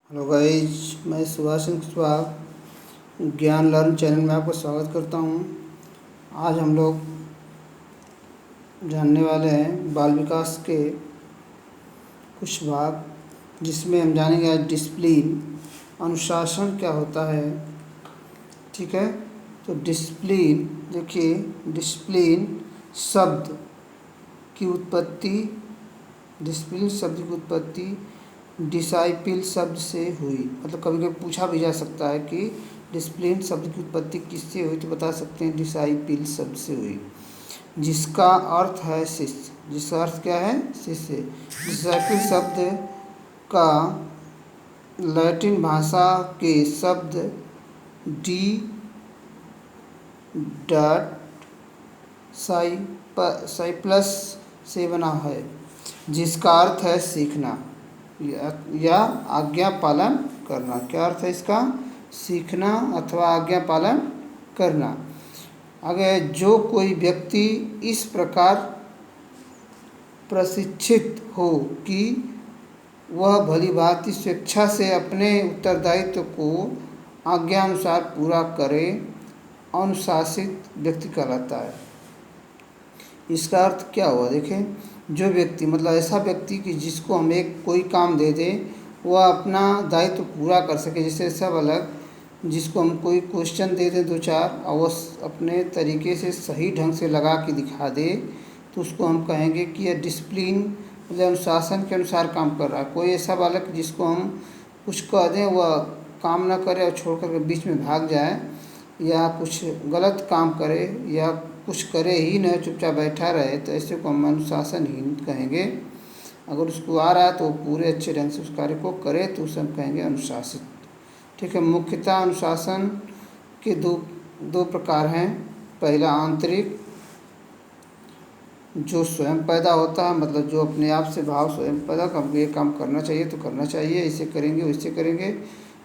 Hello guys, मैं सुभाष सिंह कुशवाहा ज्ञान learn channel में आपका स्वागत करता हूँ। आज हम लोग जानने वाले हैं बाल विकास के कुछ भाग, जिसमें हम जानेंगे आज डिसिप्लिन, अनुशासन क्या होता है। ठीक है, तो डिसिप्लिन, देखिए डिसिप्लिन शब्द की उत्पत्ति डिसिप्लिन शब्द की उत्पत्ति डिसाइपल शब्द से हुई। मतलब कभी कभी पूछा भी जा सकता है कि डिसिप्लिन शब्द की उत्पत्ति किससे हुई, तो बता सकते हैं डिसाइपल शब्द से हुई, जिसका अर्थ है शिष्य। जिसका अर्थ क्या है? शिष्य। डिसाइपल शब्द का लैटिन भाषा के शब्द डी डॉट साइप्लस से बना है, जिसका अर्थ है सीखना या आज्ञा पालन करना। क्या अर्थ है इसका? सीखना अथवा आज्ञा पालन करना। अगर जो कोई व्यक्ति इस प्रकार प्रशिक्षित हो कि वह भली भांति स्वेच्छा से अपने उत्तरदायित्व को आज्ञानुसार पूरा करे, अनुशासित व्यक्ति कहलाता है। इसका अर्थ क्या हुआ? देखें, जो व्यक्ति, मतलब ऐसा व्यक्ति कि जिसको हम कोई काम दे दें, वह अपना दायित्व पूरा कर सके। जैसे सब अलग, जिसको हम कोई क्वेश्चन दे दें दो चार, और वह अपने तरीके से सही ढंग से लगा के दिखा दे, तो उसको हम कहेंगे कि यह डिसिप्लिन, मतलब अनुशासन के अनुसार काम कर रहा है। कोई ऐसा बालक जिसको हम कुछ कह दें, वह काम न करे और छोड़ कर बीच में भाग जाए, या कुछ गलत काम करे, या कुछ करे ही न, चुपचाप बैठा रहे, तो ऐसे को हम अनुशासनहीन कहेंगे। अगर उसको आ रहा है तो वो पूरे अच्छे ढंग से उस कार्य को करे, तो उसे हम कहेंगे अनुशासित। ठीक है, मुख्यतः अनुशासन के दो प्रकार हैं। पहला आंतरिक, जो स्वयं पैदा होता है, मतलब जो अपने आप से भाव स्वयं पैदा कर, ये काम करना चाहिए तो करना चाहिए, इसे करेंगे वैसे करेंगे।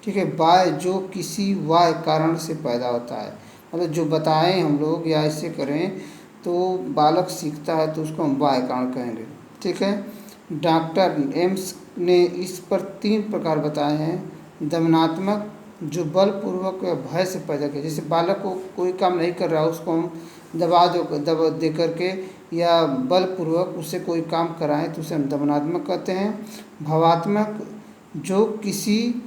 ठीक है, बाह्य, जो किसी बाह्य कारण से पैदा होता है, मतलब जो बताएं हम लोग या ऐसे करें तो बालक सीखता है, तो उसको हम बाह्य कारण कहेंगे। ठीक है, डॉक्टर एम्स ने इस पर 3 प्रकार बताए हैं। दमनात्मक, जो बलपूर्वक या भय से पैदा किया, जैसे बालक को कोई काम नहीं कर रहा, उसको हम दबा दे करके या बलपूर्वक उससे कोई काम कराएं, तो उसे हम दमनात्मक कहते हैं। भावात्मक, जो किसी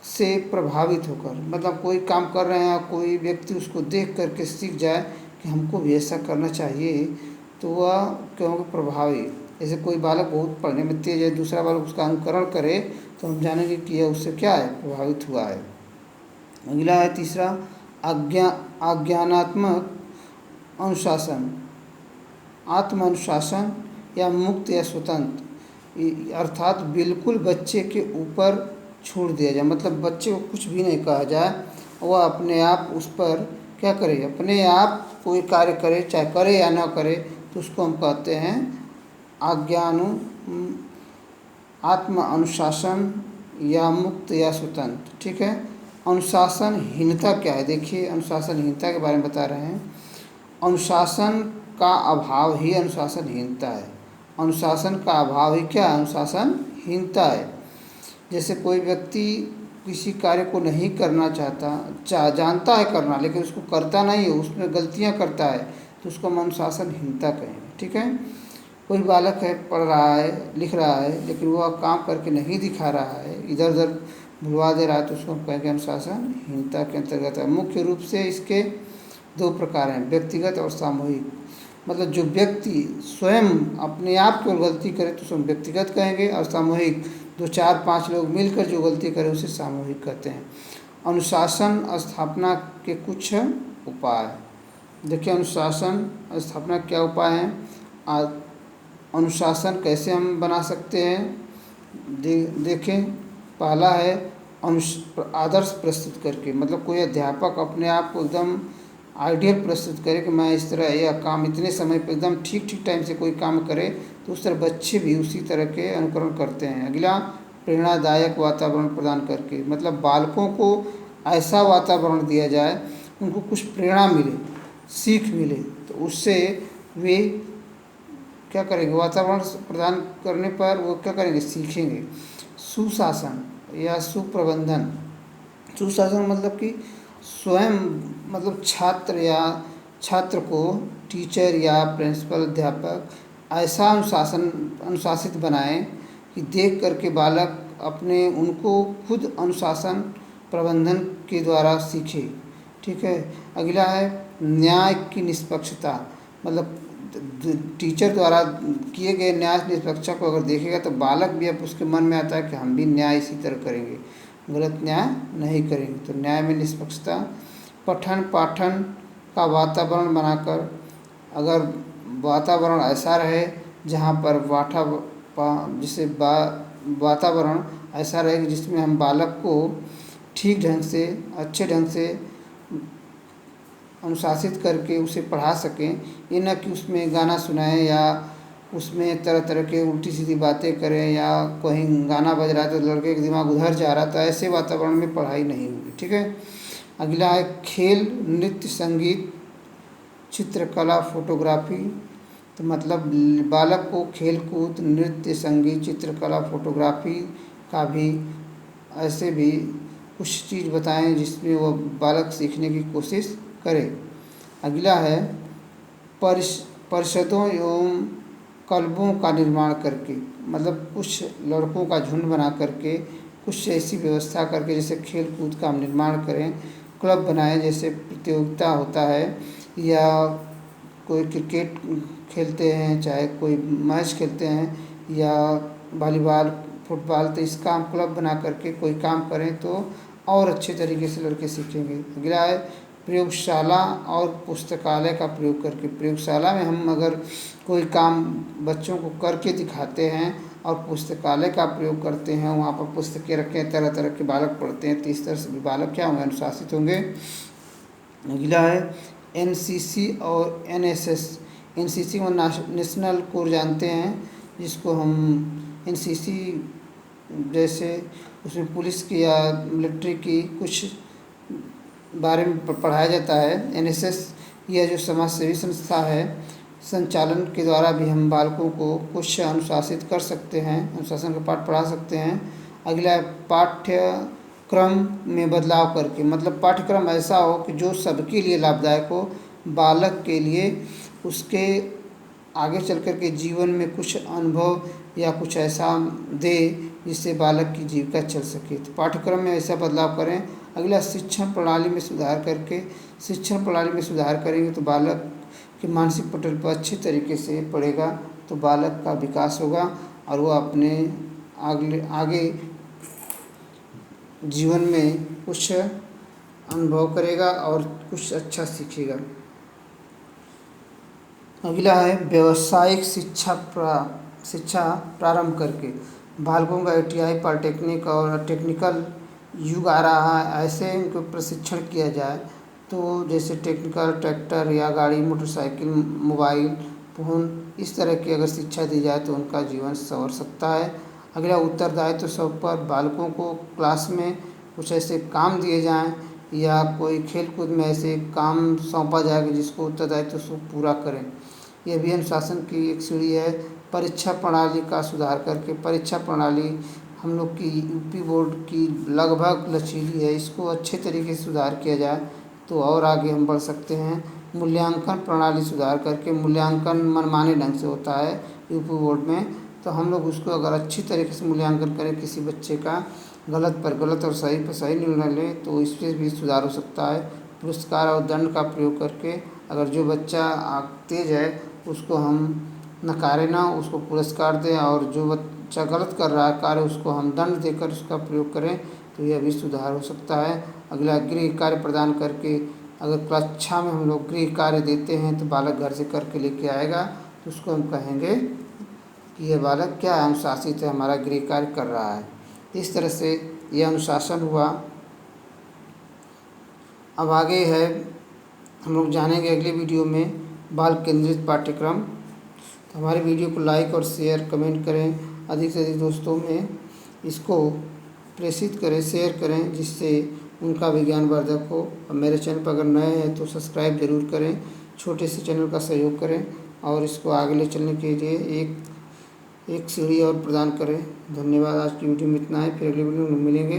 से प्रभावित होकर, मतलब कोई काम कर रहे हैं, कोई व्यक्ति उसको देख करके सीख जाए कि हमको भी ऐसा करना चाहिए, तो वह क्योंकि प्रभावी। जैसे कोई बालक बहुत पढ़ने में तेज है, दूसरा बालक उसका अनुकरण करे, तो हम जानेंगे कि यह उससे क्या है, प्रभावित हुआ है। अगला है तीसरा आज्ञानात्मक अनुशासन, आत्म अनुशासन या मुक्त या स्वतंत्र, अर्थात बिल्कुल बच्चे के ऊपर छोड़ दिया जाए। मतलब बच्चे को कुछ भी नहीं कहा जाए, वह अपने आप उस पर क्या करे, अपने आप कोई कार्य करे, चाहे करे या ना करे, तो उसको हम कहते हैं आत्म अनुशासन या मुक्त या स्वतंत्र। ठीक है, अनुशासनहीनता क्या है? देखिए, अनुशासनहीनता के बारे में बता रहे हैं। अनुशासन का अभाव ही अनुशासनहीनता है। अनुशासन का अभाव ही क्या? अनुशासनहीनता है। जैसे कोई व्यक्ति किसी कार्य को नहीं करना चाहता, जानता है करना, लेकिन उसको करता नहीं है, उसमें गलतियां करता है, तो उसको हम अनुशासनहीनता कहेंगे। ठीक है, कोई बालक है, पढ़ रहा है, लिख रहा है, लेकिन वह काम करके नहीं दिखा रहा है, इधर उधर भुलवा दे रहा है, तो उसको हम कहेंगे अनुशासनहीनता के अंतर्गत है। मुख्य रूप से इसके 2 प्रकार हैं, व्यक्तिगत और सामूहिक। मतलब जो व्यक्ति स्वयं अपने आप को गलती करे, तो उसे हम व्यक्तिगत कहेंगे, और सामूहिक, 2 4 5 लोग मिलकर जो गलती करें, उसे सामूहिक कहते हैं। अनुशासन स्थापना के कुछ उपाय। देखिए, अनुशासन स्थापना क्या उपाय हैं? अनुशासन कैसे हम बना सकते हैं? देखें, पहला है आदर्श प्रस्तुत करके। मतलब कोई अध्यापक अपने आप को एकदम आइडियल प्रस्तुत करे कि मैं इस तरह यह काम इतने समय पर एकदम ठीक टाइम से कोई काम करे, तो उस तरह बच्चे भी उसी तरह के अनुकरण करते हैं। अगला, प्रेरणादायक वातावरण प्रदान करके। मतलब बालकों को ऐसा वातावरण दिया जाए, उनको कुछ प्रेरणा मिले, सीख मिले, तो उससे वे क्या करेंगे? वातावरण प्रदान करने पर वो क्या करेंगे? सीखेंगे। सुशासन, या सुप्रबंधन। सुशासन मतलब कि स्वयं, मतलब छात्र को टीचर या प्रिंसिपल अध्यापक ऐसा अनुशासित बनाएं कि देख कर के बालक अपने उनको खुद अनुशासन प्रबंधन के द्वारा सीखे। ठीक है। अगला है न्याय की निष्पक्षता। मतलब टीचर द्वारा किए गए न्याय निष्पक्षता को अगर देखेगा तो बालक भी अब उसके मन में आता है कि हम भी न्याय इसी तरह करेंगे, गलत न्याय नहीं करेंगे। तो न्याय में निष्पक्षता। पठन पाठन का वातावरण बनाकर, अगर वातावरण ऐसा रहे जहाँ पर वातावरण ऐसा रहे कि जिसमें हम बालक को ठीक ढंग से, अच्छे ढंग से अनुशासित करके उसे पढ़ा सकें। ये न कि उसमें गाना सुनाएं या उसमें तरह तरह के उल्टी सीधी बातें करें, या कहीं गाना बज रहा है तो लड़के का दिमाग उधर जा रहा है, तो ऐसे वातावरण में पढ़ाई नहीं होगी। ठीक है। अगला है खेल, नृत्य, संगीत, चित्रकला, फोटोग्राफी। तो मतलब बालक को खेल कूद, नृत्य, संगीत, चित्रकला, फोटोग्राफी का भी ऐसे भी कुछ चीज़ बताएं जिसमें वो बालक सीखने की कोशिश करे। अगला है परिषदों एवं क्लबों का निर्माण करके, मतलब कुछ लड़कों का झुंड बना करके कुछ ऐसी व्यवस्था करके, जैसे खेल कूद का हम निर्माण करें, क्लब बनाएं, जैसे प्रतियोगिता होता है या कोई क्रिकेट खेलते हैं, चाहे कोई मैच खेलते हैं या वॉलीबॉल, फुटबॉल, तो इसका हम क्लब बना करके कोई काम करें तो और अच्छे तरीके से लड़के सीखेंगे। अगला है प्रयोगशाला और पुस्तकालय का प्रयोग करके। प्रयोगशाला में हम अगर कोई काम बच्चों को करके दिखाते हैं और पुस्तकालय का प्रयोग करते हैं, वहाँ पर पुस्तकें रखें, तरह तरह के बालक पढ़ते हैं, तो इस तरह से भी बालक क्या होंगे, अनुशासित होंगे। अगला है एनसीसी और एनएसएस। एनसीसी को नेशनल कोर जानते हैं, जिसको हम एनसीसी जैसे उसमें पुलिस की या मिलिट्री की कुछ बारे में पढ़ाया जाता है। एनएसएस यह जो समाज सेवी संस्था है, संचालन के द्वारा भी हम बालकों को कुछ अनुशासित कर सकते हैं, अनुशासन का पाठ पढ़ा सकते हैं। अगला है पाठ्यक्रम में बदलाव करके, मतलब पाठ्यक्रम ऐसा हो कि जो सबके लिए लाभदायक हो, बालक के लिए उसके आगे चल कर के जीवन में कुछ अनुभव या कुछ ऐसा दे जिससे बालक की जीविका चल सके। तो पाठ्यक्रम में ऐसा बदलाव करें। अगला शिक्षण प्रणाली में सुधार करके, शिक्षण प्रणाली में सुधार करेंगे तो बालक के मानसिक पटल पर अच्छे तरीके से पढ़ेगा, तो बालक का विकास होगा और वो अपने आगे जीवन में कुछ अनुभव करेगा और कुछ अच्छा सीखेगा। अगला है व्यावसायिक शिक्षा प्रारंभ करके। बालकों का ITI, पॉलिटेक्निक और टेक्निकल युग आ रहा है, ऐसे इनको प्रशिक्षण किया जाए। तो जैसे टेक्निकल, ट्रैक्टर या गाड़ी, मोटरसाइकिल, मोबाइल फ़ोन, इस तरह की अगर शिक्षा दी जाए तो उनका जीवन संवर सकता है। अगला उत्तरदायित्व सब पर बालकों को क्लास में कुछ ऐसे काम दिए जाएं या कोई खेल कूद में ऐसे काम सौंपा जाए कि जिसको उत्तरदायित्व उसको पूरा करें। यह भी अनुशासन की एक सीढ़ी है। परीक्षा प्रणाली का सुधार करके, परीक्षा प्रणाली हम लोग की यूपी बोर्ड की लगभग लचीली है, इसको अच्छे तरीके से सुधार किया जाए तो और आगे हम बढ़ सकते हैं। मूल्यांकन प्रणाली सुधार करके, मूल्यांकन मनमाने ढंग से होता है यूपी बोर्ड में, तो हम लोग उसको अगर अच्छी तरीके से मूल्यांकन करें, किसी बच्चे का गलत पर गलत और सही पर सही निर्णय लें, तो इस पर भी सुधार हो सकता है। पुरस्कार और दंड का प्रयोग करके, अगर जो बच्चा तेज है उसको हम नकारे ना, उसको पुरस्कार दें, और जो बच्चा गलत कर रहा है कार्य उसको हम दंड देकर उसका प्रयोग करें, तो यह भी सुधार हो सकता है। अगला गृह कार्य प्रदान करके, अगर कक्षा में हम लोग गृह कार्य देते हैं तो बालक घर से करके लेके आएगा, तो उसको हम कहेंगे कि यह बालक क्या अनुशासित है, हमारा गृह कार्य कर रहा है। इस तरह से यह अनुशासन हुआ। अब आगे है, हम लोग जानेंगे अगले वीडियो में बाल केंद्रित पाठ्यक्रम। तो हमारे वीडियो को लाइक और शेयर कमेंट करें, अधिक से अधिक दोस्तों में इसको प्रेषित करें, शेयर करें, जिससे उनका भी ज्ञानवर्धक हो। और मेरे चैनल पर अगर नए हैं तो सब्सक्राइब जरूर करें, छोटे से चैनल का सहयोग करें और इसको आगे ले चलने के लिए एक एक सीढ़ी और प्रदान करें। धन्यवाद। आज की वीडियो में इतना है, फिर अगली वीडियो में मिलेंगे।